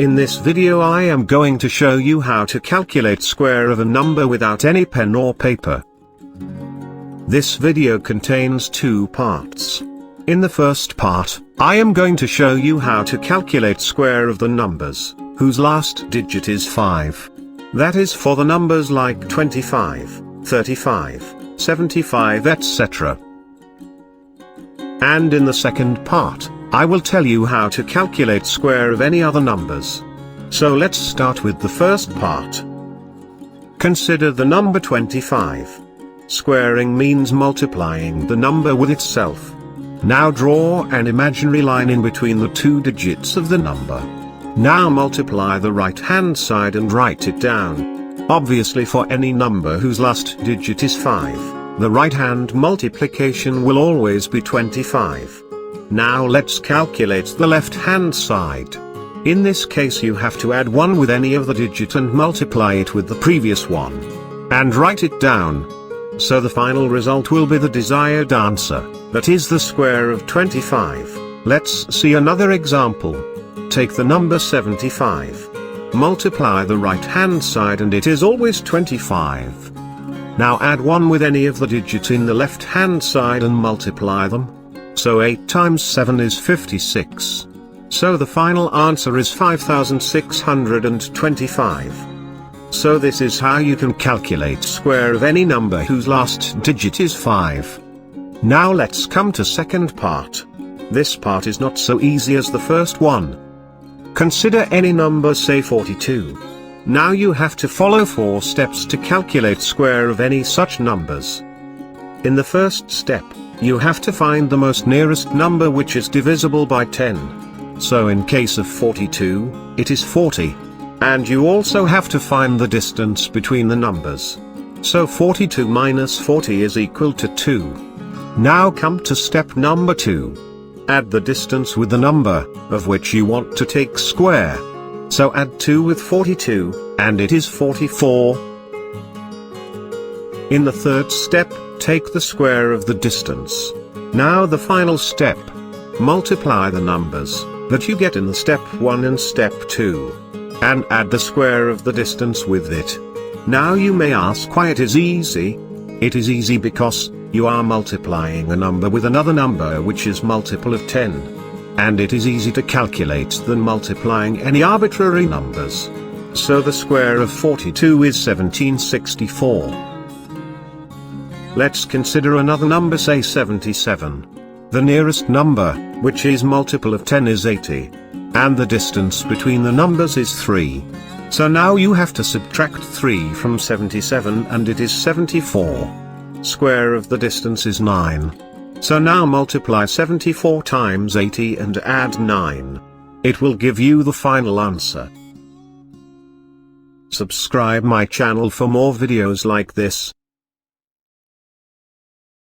In this video I am going to show you how to calculate square of a number without any pen or paper. This video contains two parts. In the first part, I am going to show you how to calculate square of the numbers, whose last digit is 5. That is for the numbers like 25, 35, 75 etc. And in the second part, I will tell you how to calculate square of any other numbers. So let's start with the first part. Consider the number 25. Squaring means multiplying the number with itself. Now draw an imaginary line in between the two digits of the number. Now multiply the right-hand side and write it down. Obviously for any number whose last digit is 5, the right-hand multiplication will always be 25. Now let's calculate the left-hand side. In this case you have to add 1 with any of the digit and multiply it with the previous one. And write it down. So the final result will be the desired answer, that is the square of 25. Let's see another example. Take the number 75. Multiply the right-hand side and it is always 25. Now add 1 with any of the digits in the left-hand side and multiply them. So 8 times 7 is 56. So the final answer is 5625. So this is how you can calculate square of any number whose last digit is 5. Now let's come to second part. This part is not so easy as the first one. Consider any number, say 42. Now you have to follow 4 steps to calculate square of any such numbers. In the first step, you have to find the most nearest number which is divisible by 10. So in case of 42, it is 40. And you also have to find the distance between the numbers. So 42 minus 40 is equal to 2. Now come to step number 2. Add the distance with the number, of which you want to take square. So add 2 with 42, and it is 44. In the third step, take the square of the distance. Now the final step. Multiply the numbers that you get in the step 1 and step 2. And add the square of the distance with it. Now you may ask why it is easy. It is easy because you are multiplying a number with another number which is multiple of 10. And it is easy to calculate than multiplying any arbitrary numbers. So the square of 42 is 1764. Let's consider another number, say 77. The nearest number, which is multiple of 10, is 80. And the distance between the numbers is 3. So now you have to subtract 3 from 77 and it is 74. Square of the distance is 9. So now multiply 74 times 80 and add 9. It will give you the final answer. Subscribe my channel for more videos like this.